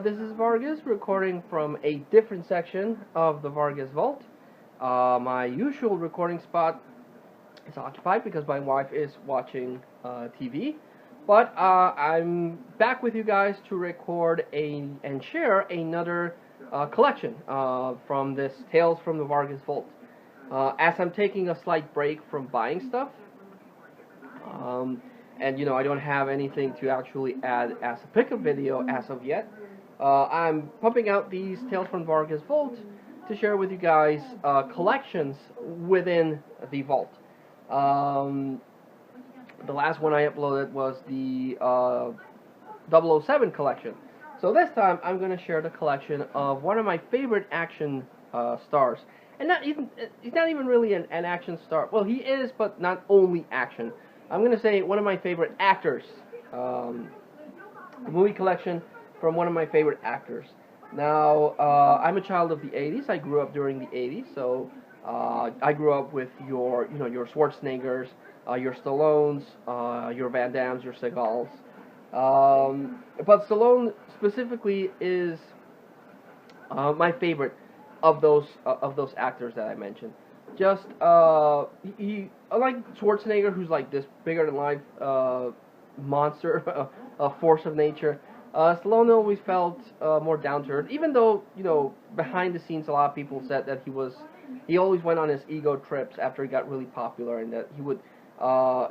this is Vargas recording from a different section of the Vargas Vault. My usual recording spot is occupied because my wife is watching TV. But I'm back with you guys to record and share another collection from this Tales from the Vargas Vault. As I'm taking a slight break from buying stuff, and I don't have anything to actually add as a pickup video as of yet. I'm pumping out these Tales from Vargas Vault to share with you guys collections within the vault. The last one I uploaded was the 007 collection. So this time I'm going to share the collection of one of my favorite action stars. And he's not even really an action star. Well, he is, but not only action. I'm going to say one of my favorite actors. Movie collection from one of my favorite actors. Now, I'm a child of the 80s. I grew up during the 80s, so I grew up with your Schwarzeneggers, your Stallones, your Van Dammes, your Seagals. But Stallone specifically is my favorite of those actors that I mentioned. Just he unlike Schwarzenegger, who's like this bigger than life monster, a force of nature. Stallone always felt more down to earth, even though behind the scenes a lot of people said that he always went on his ego trips after he got really popular, and that he would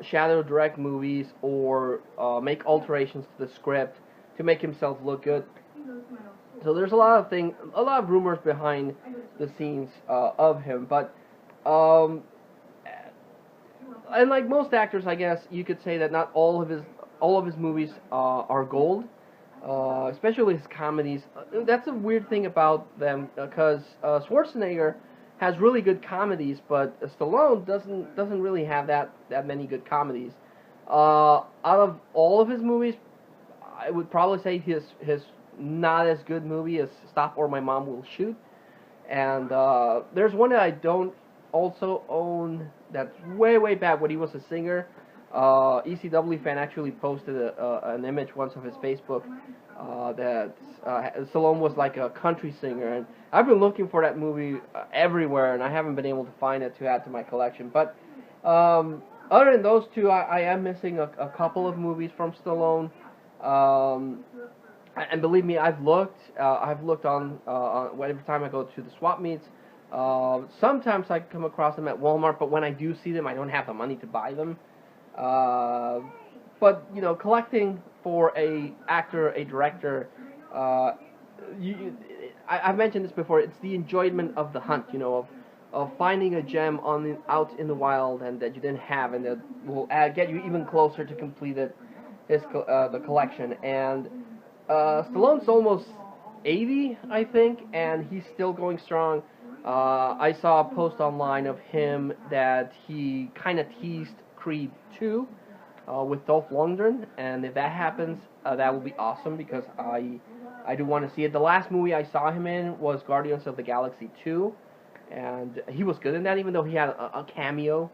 shadow direct movies or make alterations to the script to make himself look good. So there's a lot of rumors behind the scenes of him, but and like most actors, I guess you could say that not all of his movies are gold, especially his comedies. That's a weird thing about them because Schwarzenegger has really good comedies, but Stallone doesn't really have that many good comedies. Out of all of his movies, I would probably say his not as good movie is Stop or My Mom Will Shoot. And there's one that I don't also own that's way back when he was a singer. ECW fan actually posted an image once of his Facebook that Stallone was like a country singer, and I've been looking for that movie everywhere, and I haven't been able to find it to add to my collection. But other than those two, I am missing a couple of movies from Stallone. And believe me, I've looked on every time I go to the swap meets. Sometimes I come across them at Walmart, but when I do see them, I don't have the money to buy them. But collecting for a actor, a director, I've mentioned this before. It's the enjoyment of the hunt, of finding a gem out in the wild and that you didn't have, and that will get you even closer to complete the collection. And Stallone's almost 80, I think, and he's still going strong. I saw a post online of him that he kind of teased Creed 2 with Dolph Lundgren, and if that happens, that will be awesome because I do want to see it. The last movie I saw him in was Guardians of the Galaxy 2, and he was good in that, even though he had a cameo.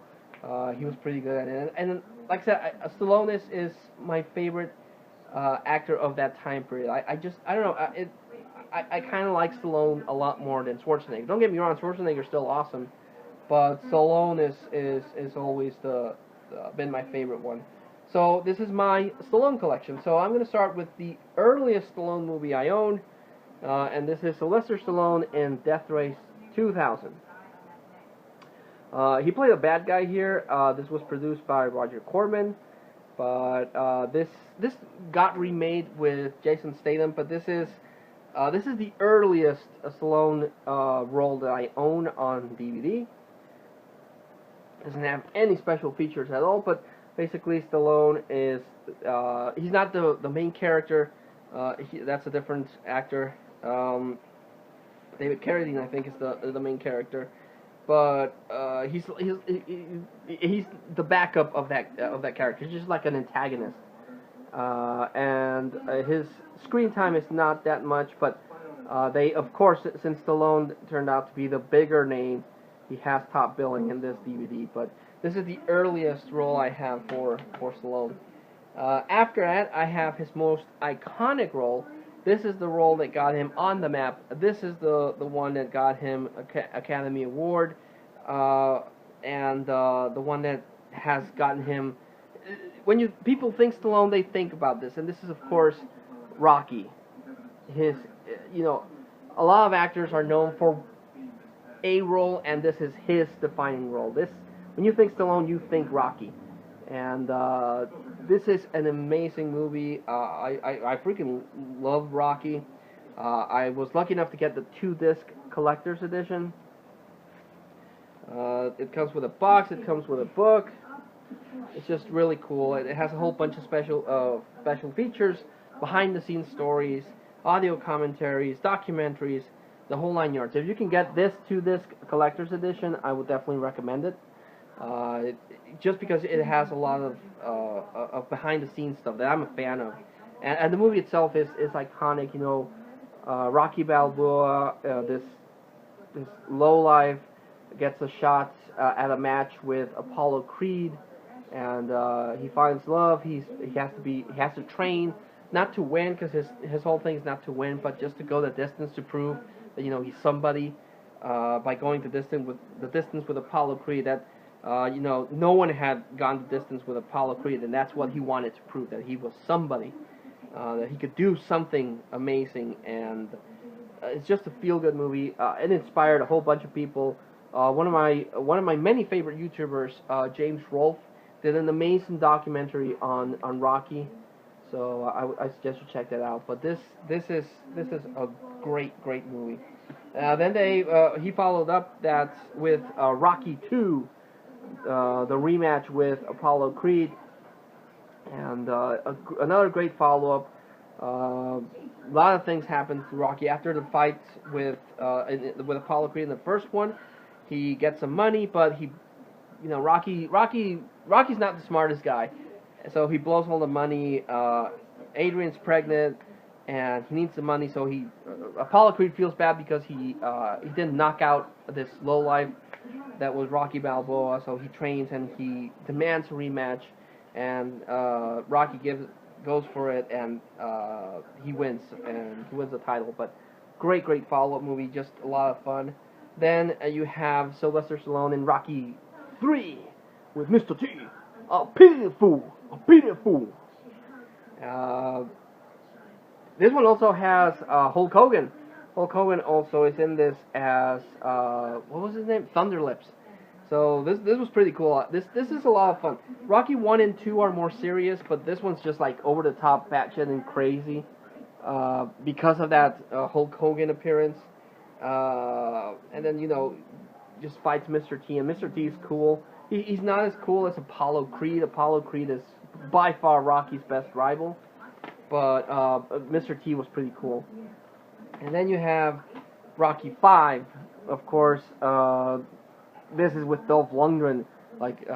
He was pretty good at it. And like I said, Stallone is my favorite actor of that time period. I don't know. I kind of like Stallone a lot more than Schwarzenegger. Don't get me wrong, Schwarzenegger's still awesome, but Stallone is always been my favorite one. So this is my Stallone collection. So I'm going to start with the earliest Stallone movie I own, and this is Sylvester Stallone in Death Race 2000. He played a bad guy here. This was produced by Roger Corman, but this got remade with Jason Statham. But this is the earliest Stallone role that I own on DVD. Doesn't have any special features at all, but basically Stallone is he's not the main character. That's a different actor. David Carradine, I think, is the main character, but he's the backup of that character. He's just like an antagonist, and his screen time is not that much. But they, of course, since Stallone turned out to be the bigger name, he has top billing in this DVD. But this is the earliest role I have for Stallone. After that, I have his most iconic role, This is the role that got him on the map. This is the one that got him Academy Award, and the one that has gotten him. When people think Stallone, they think about this, and this is of course Rocky. His, you know, a lot of actors are known for a role, and this is his defining role. This, when you think Stallone, you think Rocky, and this is an amazing movie. I freaking love Rocky. I was lucky enough to get the 2-disc collector's edition. It comes with a box. It comes with a book. It's just really cool. It has a whole bunch of special features, behind the scenes stories, audio commentaries, documentaries, the whole 9 yards. If you can get this 2-disc collector's edition, I would definitely recommend it. Just because it has a lot of behind the scenes stuff that I'm a fan of, and the movie itself is iconic. You know, Rocky Balboa, this lowlife gets a shot at a match with Apollo Creed, and he finds love. He has to train, not to win, because his whole thing is not to win, but just to go the distance to prove that, you know, he's somebody. By going the distance with Apollo Creed, that you know, no one had gone the distance with Apollo Creed, and that's what he wanted to prove, that he was somebody, that he could do something amazing, and it's just a feel-good movie. It inspired a whole bunch of people. One of my many favorite YouTubers, James Rolfe, did an amazing documentary on Rocky, so I suggest you check that out. But this is a great movie. Then he followed up that with Rocky 2, the rematch with Apollo Creed, and another great follow-up. A lot of things happened to Rocky after the fight with Apollo Creed in the first one. He gets some money, but Rocky's not the smartest guy, so he blows all the money. Adrian's pregnant, and he needs the money, so Apollo Creed feels bad because he didn't knock out this lowlife that was Rocky Balboa, so he trains and he demands a rematch, and Rocky goes for it, and he wins the title. But great follow-up movie, just a lot of fun. Then you have Sylvester Stallone in Rocky 3 with Mr. T, a pitiful. This one also has Hulk Hogan. Hulk Hogan also is in this as what was his name? Thunderlips. So this was pretty cool. This is a lot of fun. Rocky 1 and 2 are more serious, but this one's just like over the top, batshit and crazy because of that Hulk Hogan appearance. And then, you know, just fights Mr. T, and Mr. T is cool. He's not as cool as Apollo Creed. Apollo Creed is by far Rocky's best rival, but Mr. T was pretty cool. And then you have Rocky 5, of course. This is with Dolph Lundgren. Like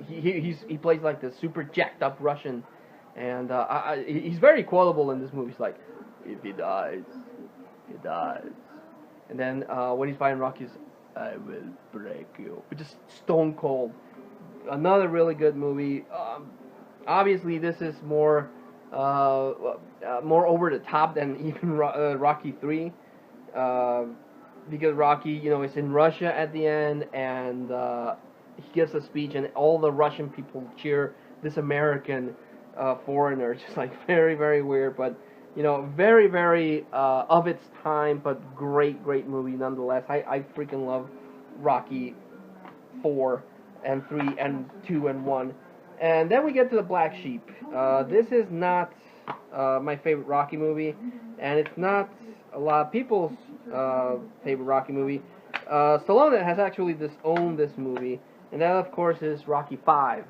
he plays like the super jacked up Russian, and he's very quotable in this movie. He's like, if he dies, he dies. And then when he's fighting Rocky's, I will break you. Just stone cold. Another really good movie. Obviously, this is more over the top than even Rocky 3, because Rocky, you know, is in Russia at the end, and he gives a speech, and all the Russian people cheer this American foreigner. It's just like very weird, but you know, very of its time, but great movie nonetheless. I freaking love Rocky 4 and 3 and 2 and 1. And then we get to the Black Sheep. This is not my favorite Rocky movie, and it's not a lot of people's favorite Rocky movie. Stallone has actually disowned this movie, and that of course is Rocky 5.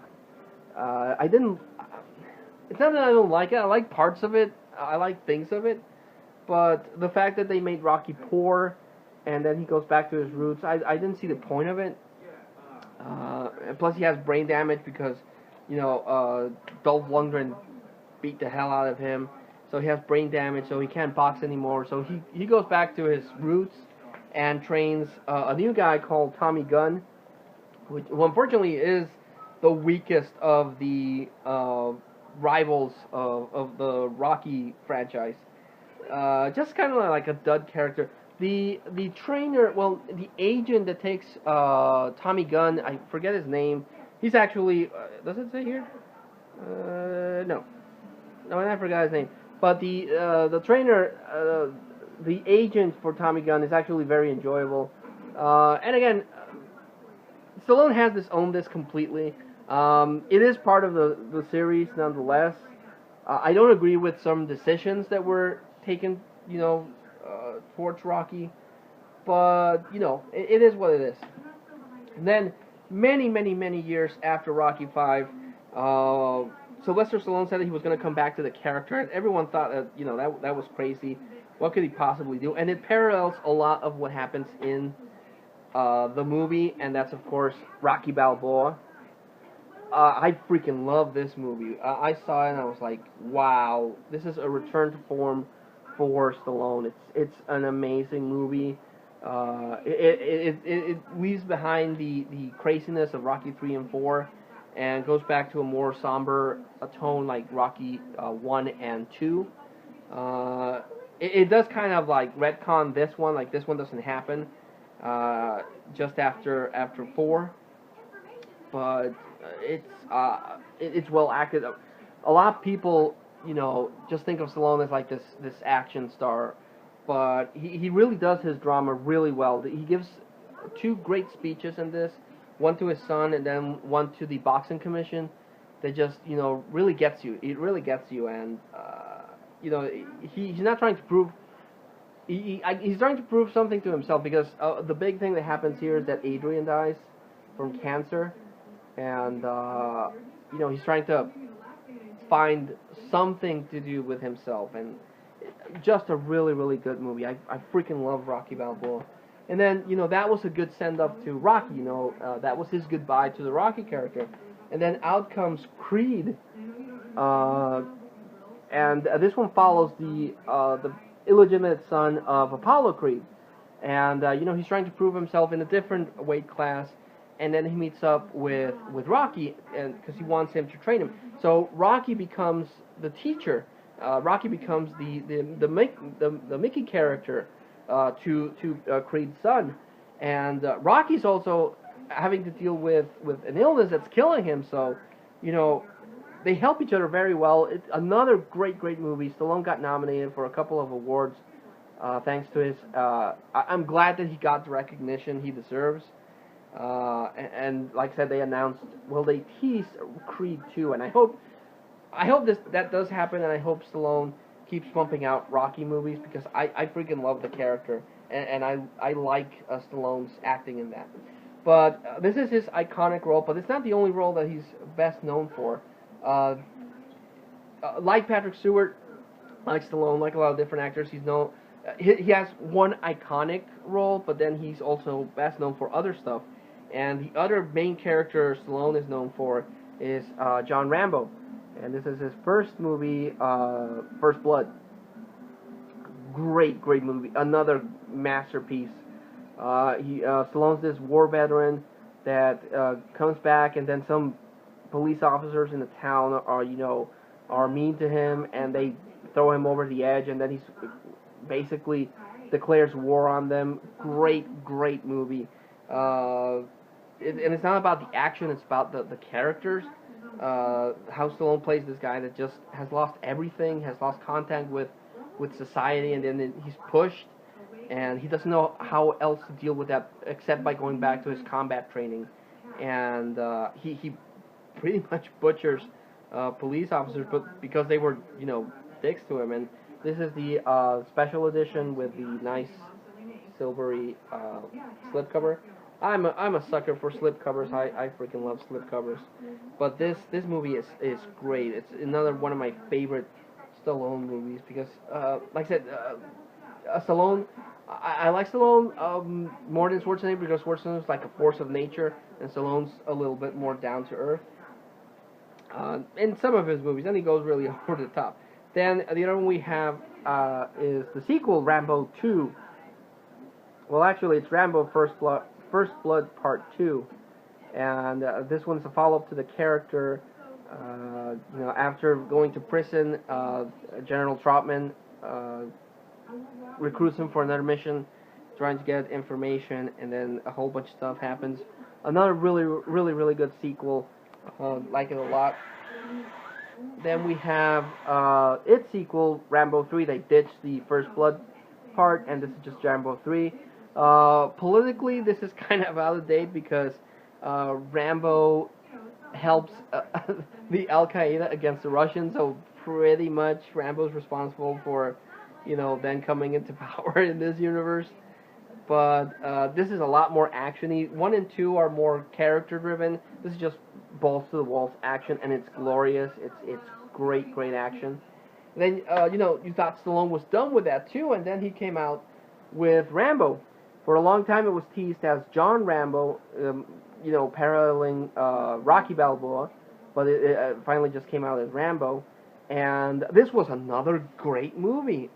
It's not that I don't like it. I like parts of it. I like things of it, but the fact that they made Rocky poor, and then he goes back to his roots, I didn't see the point of it. And plus, he has brain damage because, you know, Dolph Lundgren beat the hell out of him, so he has brain damage, so he can't box anymore. So he goes back to his roots and trains a new guy called Tommy Gunn, who unfortunately is the weakest of the rivals of the Rocky franchise. Just kind of like a dud character. The trainer, well, the agent that takes Tommy Gunn, I forget his name. He's actually does it say here? No, no, I forgot his name. But the trainer, the agent for Tommy Gunn is actually very enjoyable. And again, Stallone has owned this completely. It is part of the series nonetheless. I don't agree with some decisions that were taken, towards Rocky, but it is what it is. And then many, many, many years after Rocky Five, Sylvester Stallone said that he was going to come back to the character, and everyone thought that that was crazy. What could he possibly do? And it parallels a lot of what happens in the movie, and that's of course Rocky Balboa. I freaking love this movie. I saw it and I was like, wow, this is a return to form for Stallone. It's an amazing movie. It leaves behind the craziness of Rocky 3 and 4 and goes back to a more somber tone like Rocky 1 and 2. It does kind of like retcon this one, like this one doesn't happen just after 4, but it's well acted. A lot of people, just think of Stallone as like this action star, but he really does his drama really well. He gives two great speeches in this, one to his son and then one to the boxing commission. That just really gets you. It really gets you, and he's not trying to prove. He's trying to prove something to himself because the big thing that happens here is that Adrian dies from cancer, and he's trying to find something to do with himself, and just a really, really good movie. I freaking love Rocky Balboa. And then that was a good send up to Rocky. That was his goodbye to the Rocky character, and then out comes Creed, and this one follows the illegitimate son of Apollo Creed, and he's trying to prove himself in a different weight class, and then he meets up with Rocky, and because he wants him to train him. So Rocky becomes the teacher. Rocky becomes the Mickey character to Creed's son, and Rocky's also having to deal with an illness that's killing him. So they help each other very well. It's another great movie. Stallone got nominated for a couple of awards thanks to his. I'm glad that he got the recognition he deserves. And like I said, they announced, they teased Creed 2, and I hope that does happen, and I hope Stallone keeps pumping out Rocky movies because I freaking love the character, and I like Stallone's acting in that. But this is his iconic role, but it's not the only role that he's best known for. Like Patrick Stewart, like Stallone, like a lot of different actors, he's known. He has one iconic role, but then he's also best known for other stuff. And the other main character Stallone is known for is John Rambo, and this is his first movie, First Blood. Great movie, another masterpiece. Stallone's this war veteran that comes back, and then some police officers in the town are mean to him, and they throw him over the edge, and then he's basically declares war on them. Great movie. And it's not about the action; it's about the characters. How Stallone plays this guy that just has lost everything, has lost contact with society, and then he's pushed, and he doesn't know how else to deal with that except by going back to his combat training, and he pretty much butchers police officers, but because they were dicks to him. And this is the special edition with the nice silvery slipcover. I'm a sucker for slipcovers. I freaking love slipcovers. But this movie is great. It's another one of my favorite Stallone movies because, like I said, Stallone. I like Stallone more than Schwarzenegger because Schwarzenegger's like a force of nature, and Stallone's a little bit more down to earth. In some of his movies, then he goes really over the top. Then the other one we have is the sequel, Rambo 2. Well, actually, it's Rambo First Blood Part 2, and this one's a follow-up to the character. After going to prison, General Trautman recruits him for another mission, trying to get information, and then a whole bunch of stuff happens. Another really good sequel. Like it a lot. Then we have its sequel, Rambo 3. They ditched the First Blood part, and this is just Rambo 3. Politically, this is kind of out of date because Rambo helps the Al Qaeda against the Russians, so pretty much Rambo's responsible for, then coming into power in this universe. But this is a lot more actiony. 1 and 2 are more character driven. This is just balls to the walls action, and it's glorious. It's great action. And then you thought Stallone was done with that too, and then he came out with Rambo. For a long time, it was teased as John Rambo, paralleling Rocky Balboa, but it finally just came out as Rambo. And this was another great movie.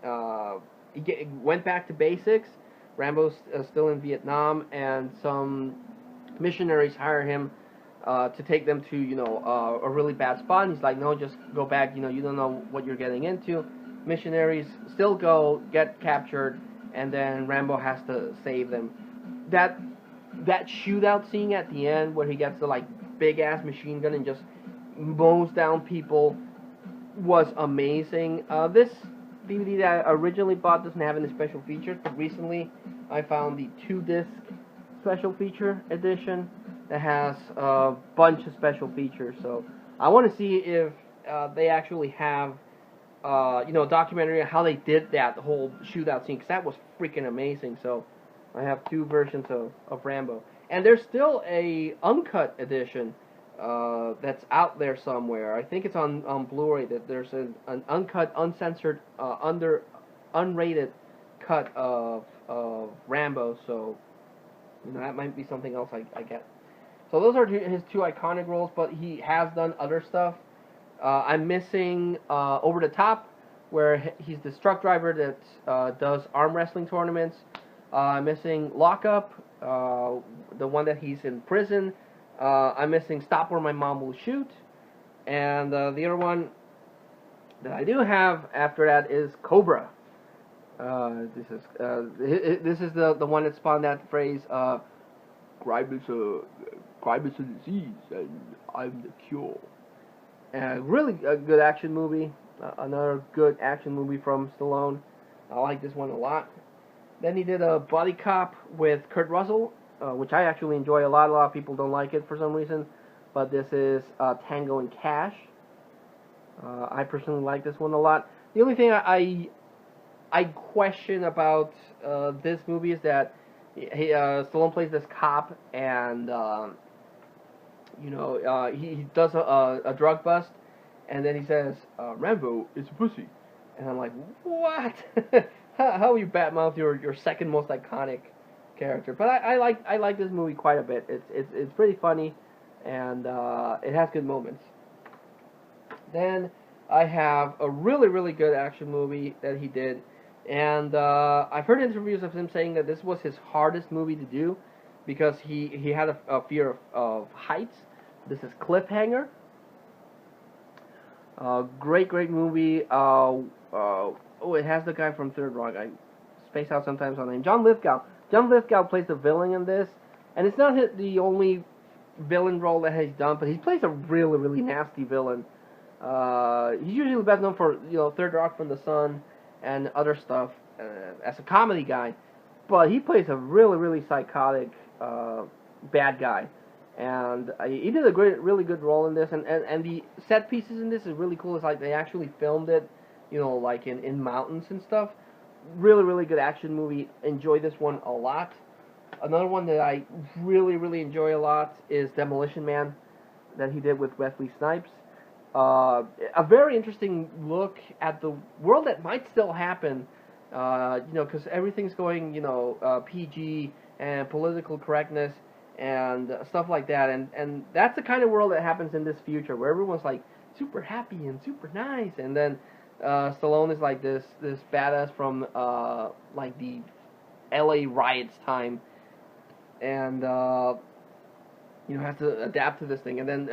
It went back to basics. Rambo's still in Vietnam, and some missionaries hire him to take them to, a really bad spot. And he's like, no, just go back. You don't know what you're getting into. Missionaries still go, get captured, and then Rambo has to save them. That shootout scene at the end where he gets the big ass machine gun and just mows down people was amazing. This DVD that I originally bought doesn't have any special features, but recently I found the 2-disc special feature edition that has a bunch of special features. So I want to see if they actually have a documentary on how they did that whole shootout scene, because that was freaking amazing. So I have 2 versions of Rambo, and there's still a uncut edition that's out there somewhere. I think it's on Blu-ray. That there's an uncut, uncensored, unrated cut of Rambo. So that might be something else I get. So those are his 2 iconic roles, but he has done other stuff. I'm missing Over the Top, where he's the truck driver that does arm wrestling tournaments. I'm missing Lockup, the one that he's in prison. I'm missing Stop or My Mom Will Shoot. And the other one that I do have after that is Cobra. This is the one that spawned that phrase, crime is a disease, and I'm the cure. Really a good action movie. Another good action movie from Stallone. I like this one a lot. Then he did a Buddy Cop with Kurt Russell, which I actually enjoy a lot. A lot of people don't like it for some reason, but this is Tango and Cash. I personally like this one a lot. The only thing I question about this movie is that Stallone plays this cop, and he does a drug bust, and then he says, Rambo is a pussy. And I'm like, what? How you badmouth your second most iconic character? But I like this movie quite a bit. It's pretty funny, and it has good moments. Then I have a really good action movie that he did, and I've heard interviews of him saying that this was his hardest movie to do because he had a fear of heights. This is Cliffhanger. Great movie. It has the guy from Third Rock. I space out sometimes on the name. John Lithgow. John Lithgow plays the villain in this, and it's not the only villain role that he's done, but he plays a really nasty villain. He's usually best known for Third Rock from the Sun and other stuff as a comedy guy, but he plays a really psychotic bad guy. And he did a really good role in this, and the set pieces in this is really cool. It's like they actually filmed it, like in mountains and stuff. Really good action movie. Enjoy this one a lot. Another one that I really enjoy a lot is Demolition Man, that he did with Wesley Snipes. A very interesting look at the world that might still happen, because everything's going, PG and political correctness and stuff like that, and that's the kind of world that happens in this future where everyone's like super happy and super nice, and then Stallone is like this badass from like the LA riots time, and has to adapt to this thing, and then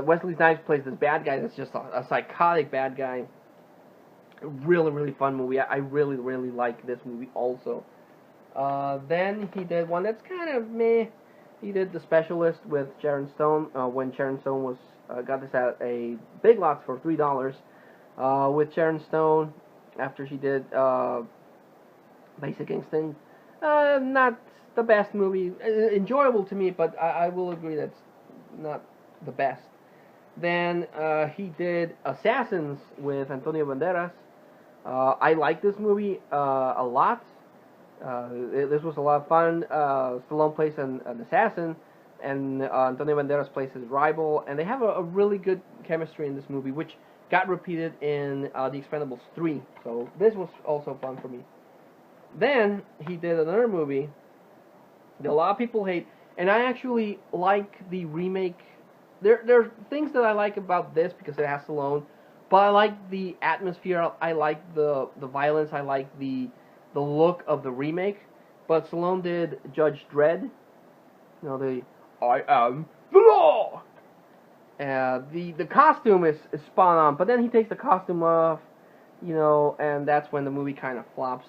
Wesley Snipes plays this bad guy that's just a psychotic bad guy. Really, really fun movie. I really, really like this movie also. Then he did one that's kind of meh. He did The Specialist with Sharon Stone when Sharon Stone was got this at a Big Lots for $3 with Sharon Stone after she did Basic Instinct. Not the best movie. Enjoyable to me, but I will agree that's not the best. Then he did Assassins with Antonio Banderas. I like this movie a lot. This was a lot of fun. Stallone plays an assassin, and Antonio Banderas plays his rival, and they have a really good chemistry in this movie, which got repeated in The Expendables 3. So this was also fun for me. Then he did another movie that a lot of people hate, and I actually like the remake. There are things that I like about this because it has Stallone, but I like the atmosphere. I like the violence. I like the look of the remake. But Stallone did Judge Dredd. You know, the I am the law. The costume is spot on, but then he takes the costume off, you know, and that's when the movie kind of flops.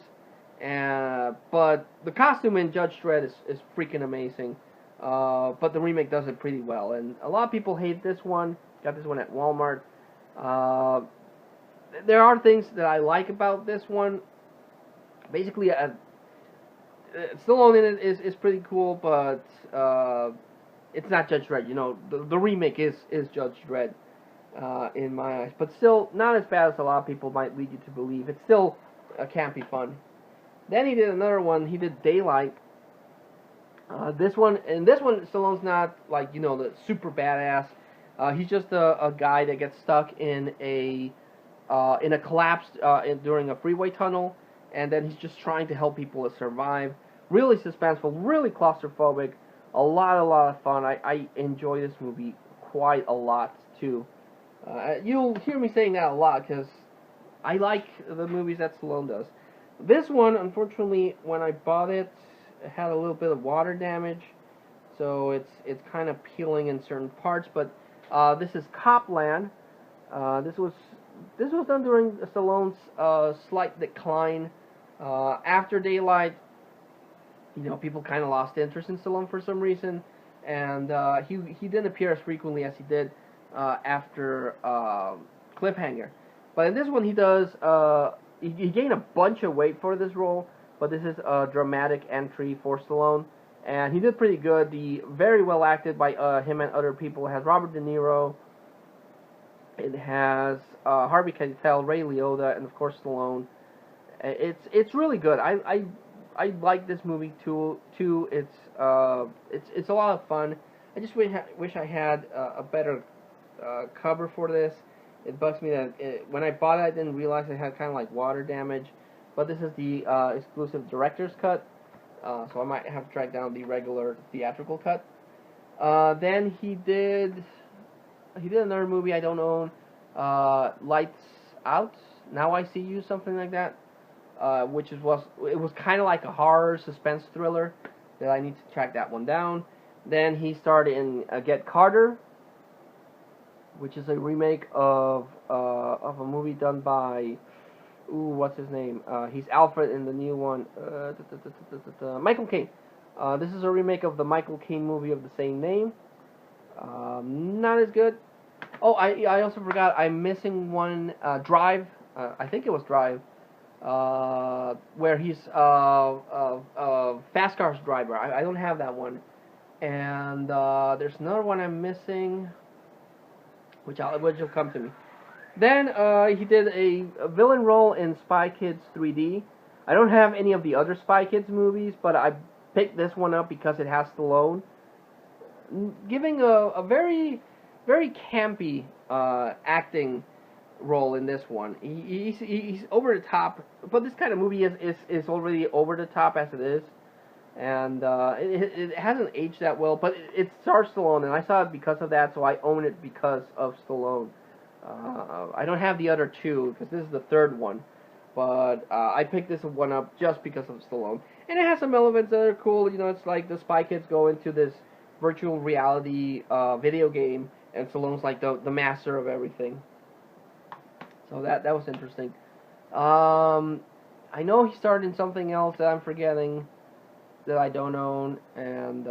But the costume in Judge Dredd is freaking amazing. But the remake does it pretty well, and a lot of people hate this one. Got this one at Walmart. There are things that I like about this one. Basically, Stallone in it is pretty cool, but it's not Judge Dredd. You know, the remake is Judge Dredd in my eyes, but still not as bad as a lot of people might lead you to believe. It's still campy fun. Then he did another one. He did Daylight. This one, Stallone's not like, you know, the super badass. He's just a guy that gets stuck in a collapse during a freeway tunnel, and then he's just trying to help people to survive. Really suspenseful, really claustrophobic. A lot of fun. I enjoy this movie quite a lot too. You'll hear me saying that a lot because I like the movies that Stallone does. This one, unfortunately, when I bought it, it had a little bit of water damage, so it's kind of peeling in certain parts. But this is Copland. This was done during Stallone's slight decline after Daylight. You know, people kind of lost interest in Stallone for some reason, and he didn't appear as frequently as he did after Cliffhanger. But in this one, he does. He gained a bunch of weight for this role, but this is a dramatic entry for Stallone, and he did pretty good. Very well acted by him and other people. It has Robert De Niro. It has Harvey Keitel, Ray Liotta, and of course Stallone. It's really good. I like this movie too. It's a lot of fun. I just wish I had a better cover for this. It bugs me that when I bought it, I didn't realize it had kind of like water damage. But this is the exclusive director's cut, so I might have to track down the regular theatrical cut. Then he did another movie I don't own, Lights Out, Now I See You, something like that, which was kind of like a horror suspense thriller that I need to track that one down. Then he starred in Get Carter, which is a remake of a movie done by, what's his name? He's Alfred in the new one. Michael Caine. This is a remake of the Michael Caine movie of the same name. Not as good. Oh, I also forgot. I'm missing one. Drive. I think it was Drive. Where he's a fast cars driver. I don't have that one. And there's another one I'm missing, which will come to me. Then he did a villain role in Spy Kids 3D. I don't have any of the other Spy Kids movies, but I picked this one up because it has Stallone, giving a very, very campy acting role in this one. He's over the top, but this kind of movie is already over the top as it is, and it hasn't aged that well. But it stars Stallone, and I saw it because of that, so I own it because of Stallone. I don't have the other two because this is the third one, but I picked this one up just because of Stallone, and it has some elements that are cool. You know, it's like the Spy Kids go into this virtual reality video game, and Stallone's like the master of everything. So that was interesting. I know he starred in something else that I'm forgetting that I don't own, and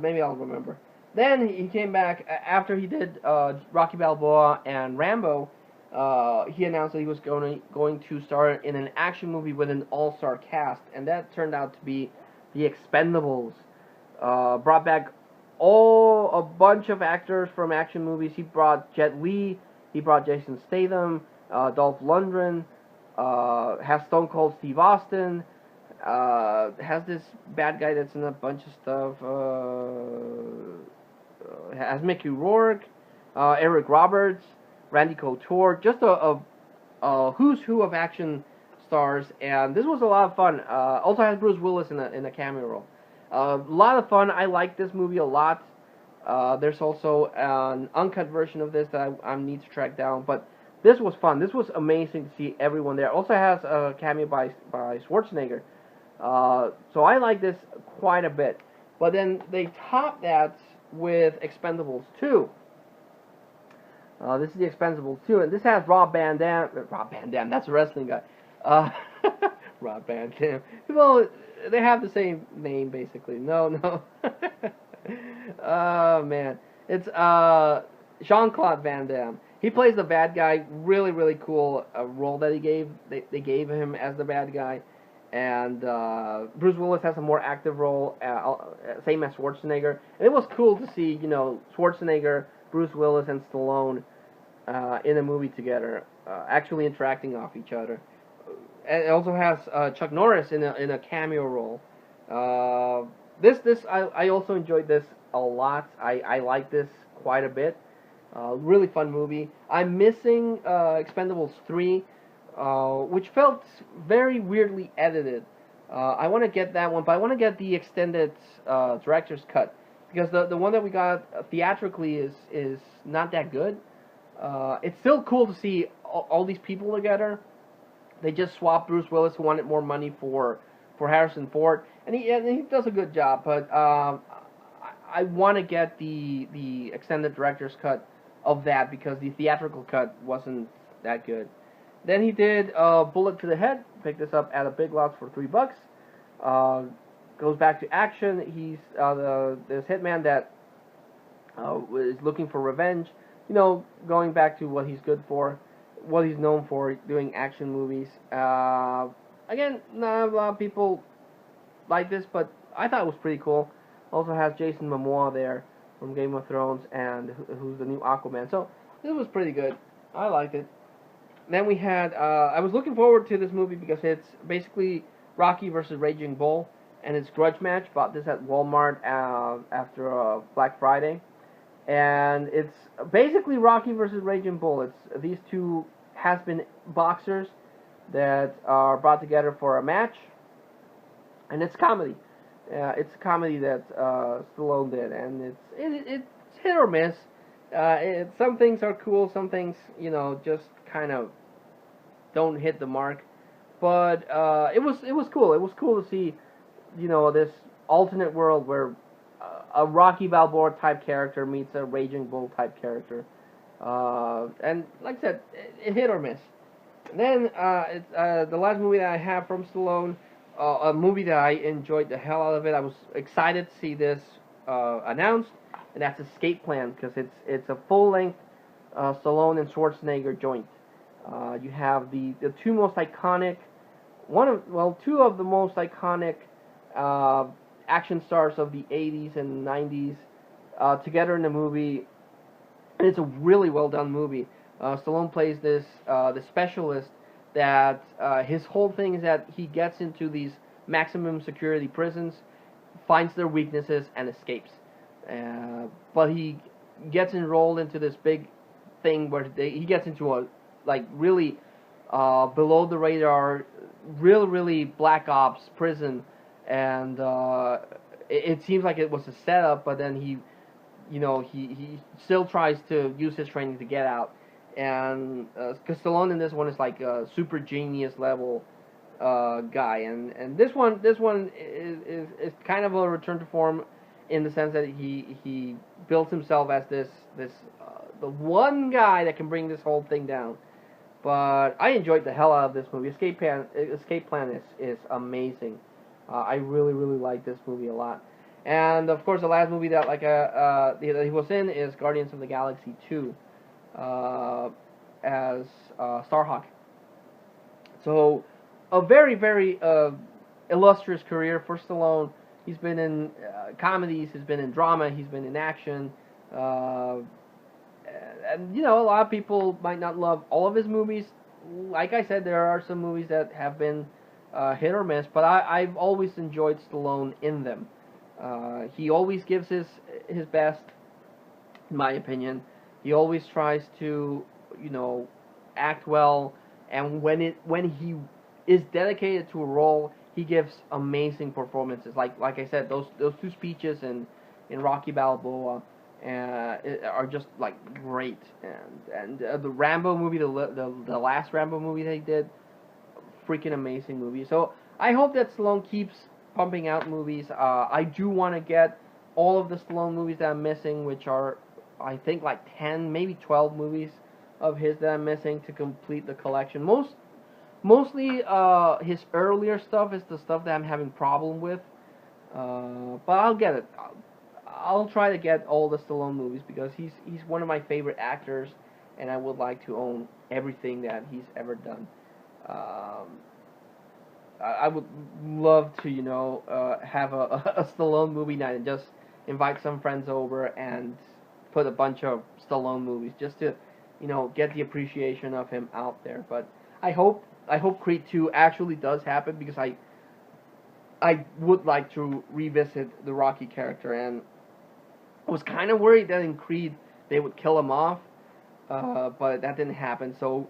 maybe I'll remember. Then he came back after he did Rocky Balboa and Rambo. He announced that he was going to star in an action movie with an all-star cast, and that turned out to be The Expendables. Brought back a bunch of actors from action movies. He brought Jet Li, he brought Jason Statham, Dolph Lundgren, has Stone Cold Steve Austin, has this bad guy that's in a bunch of stuff. Has Mickey Rourke, Eric Roberts, Randy Couture, just a who's who of action stars, and this was a lot of fun. Also has Bruce Willis in a cameo role. A lot of fun. I like this movie a lot. There's also an uncut version of this that I need to track down, but this was fun. This was amazing to see everyone there. Also has a cameo by Schwarzenegger. So I like this quite a bit. But then they top that with Expendables 2. This is the Expendables 2, and this has Rob Van Dam. Rob Van Dam, that's a wrestling guy. Rob Van Dam. Well, they have the same name, basically. No. Oh, man. It's Jean-Claude Van Damme. He plays the bad guy. Really, really cool role that they gave him as the bad guy. And Bruce Willis has a more active role, same as Schwarzenegger. And it was cool to see, Schwarzenegger, Bruce Willis, and Stallone in a movie together, actually interacting off each other. And it also has Chuck Norris in a cameo role. I also enjoyed this a lot. I like this quite a bit. Really fun movie. I'm missing Expendables 3. Which felt very weirdly edited. I want to get that one, but I want to get the extended director's cut, because the one that we got theatrically is not that good. It's still cool to see all these people together. They just swapped Bruce Willis, who wanted more money, for Harrison Ford, and he does a good job. But I want to get the extended director's cut of that, because the theatrical cut wasn't that good. Then he did Bullet to the Head. Picked this up at a Big Lots for $3. Goes back to action. He's this hitman that is looking for revenge. Going back to what he's good for, what he's known for, doing action movies. Again, not a lot of people like this, but I thought it was pretty cool. Also has Jason Momoa there from Game of Thrones, and who's the new Aquaman. So this was pretty good. I liked it. Then we had, I was looking forward to this movie because it's basically Rocky versus Raging Bull, and it's grudge match. Bought this at Walmart after Black Friday, and it's basically Rocky versus Raging Bull. It's these two has-been boxers that are brought together for a match, and it's comedy. It's a comedy that Stallone did, and it's hit or miss. Some things are cool, some things, just kind of don't hit the mark. But it was cool. It was cool to see, this alternate world where a Rocky Balboa type character meets a Raging Bull type character. And like I said, it hit or miss. And then it's the last movie that I have from Stallone, a movie that I enjoyed the hell out of it. I was excited to see this announced. And that's Escape Plan, because it's a full-length Stallone and Schwarzenegger joint. You have the two most iconic, two of the most iconic action stars of the 80s and 90s together in a movie, and it's a really well done movie. Stallone plays the specialist that his whole thing is that he gets into these maximum security prisons, finds their weaknesses, and escapes. But he gets enrolled into this big thing where he gets into a really below the radar, really black ops prison, and it seems like it was a setup. But then he still tries to use his training to get out. And because Stallone in this one is like a super genius level guy, and this one is kind of a return to form, in the sense that he builds himself as this the one guy that can bring this whole thing down. But I enjoyed the hell out of this movie. Escape Plan is amazing. I really like this movie a lot. And of course, the last movie that that he was in is Guardians of the Galaxy 2, as Starhawk. So, a very illustrious career for Stallone. He's been in comedies, he's been in drama, he's been in action. Uh, and a lot of people might not love all of his movies. Like I said, there are some movies that have been hit or miss, but I've always enjoyed Stallone in them. He always gives his best, in my opinion. He always tries to, act well, and when he is dedicated to a role, he gives amazing performances. Like I said, those two speeches in Rocky Balboa are just like great, and the Rambo movie, the last Rambo movie they did, freaking amazing movie. So I hope that Stallone keeps pumping out movies. I do want to get all of the Stallone movies that I'm missing, which are I think like 10, maybe 12 movies of his that I'm missing to complete the collection. Mostly his earlier stuff is the stuff that I'm having problem with. But I'll get it. I'll try to get all the Stallone movies because he's one of my favorite actors, and I would like to own everything that he's ever done. I would love to have a Stallone movie night and just invite some friends over and put a bunch of Stallone movies just to get the appreciation of him out there. But I hope Creed 2 actually does happen because I would like to revisit the Rocky character, and I was kind of worried that in Creed they would kill him off, but that didn't happen. So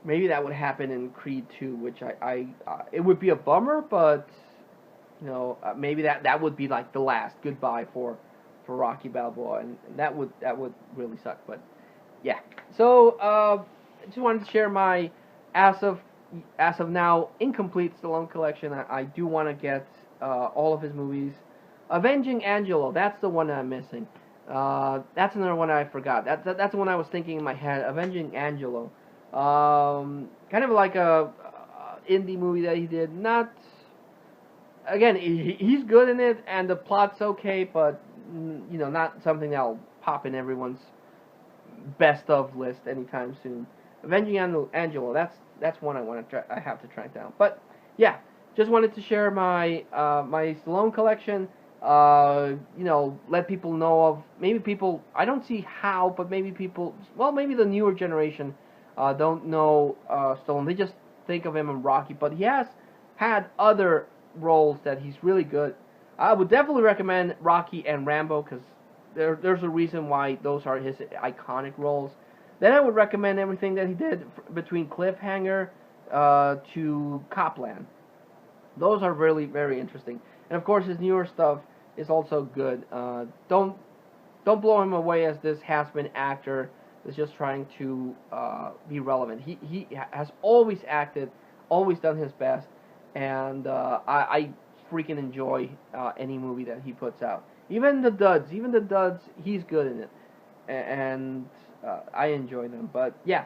maybe that would happen in Creed 2, which it would be a bummer, but maybe that would be like the last goodbye for Rocky Balboa, and that would really suck. But yeah, so I just wanted to share my as of now incomplete Stallone collection. I do want to get all of his movies. Avenging Angelo, that's the one that I'm missing. That's another one I forgot. That's the one I was thinking in my head. Avenging Angelo, kind of like a indie movie that he did. Not again, he's good in it, and the plot's okay, but not something that'll pop in everyone's best of list anytime soon. Avenging Angelo, that's one I have to track down. But yeah, just wanted to share my my Stallone collection. Let people know of maybe people I don't see how, but maybe people, maybe the newer generation don't know Stallone. They just think of him in Rocky, but he has had other roles that he's really good. I would definitely recommend Rocky and Rambo because there's a reason why those are his iconic roles. Then I would recommend everything that he did between Cliffhanger to Copland. Those are really very interesting, and of course his newer stuff is also good. Don't blow him away as this has-been actor that's just trying to be relevant. He has always acted, always done his best, and I freaking enjoy any movie that he puts out. Even the duds, he's good in it, and I enjoy them. But yeah,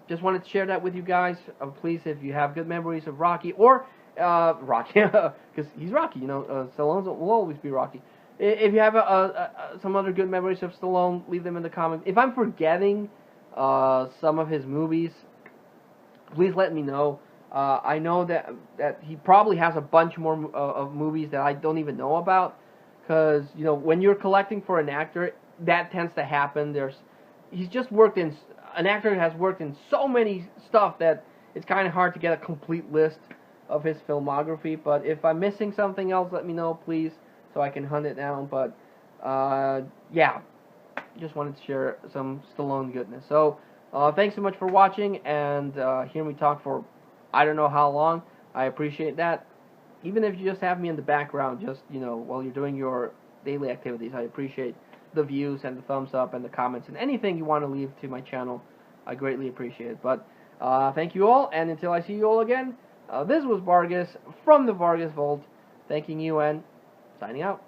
just wanted to share that with you guys. Please, if you have good memories of Rocky or Rocky, because he's Rocky, Stallone will always be Rocky. If you have some other good memories of Stallone, leave them in the comments. If I'm forgetting some of his movies, please let me know. I know that he probably has a bunch more of movies that I don't even know about, because when you're collecting for an actor, that tends to happen. An actor has worked in so many stuff that it's kind of hard to get a complete list of his filmography. But if I'm missing something else, let me know, please, so I can hunt it down. But yeah, just wanted to share some Stallone goodness. So thanks so much for watching and hearing me talk for I don't know how long. I appreciate that. Even if you just have me in the background, just while you're doing your daily activities, I appreciate the views and the thumbs up and the comments and anything you want to leave to my channel. I greatly appreciate it. But thank you all, and until I see you all again, this was Vargas from the Vargas Vault, thanking you and signing out.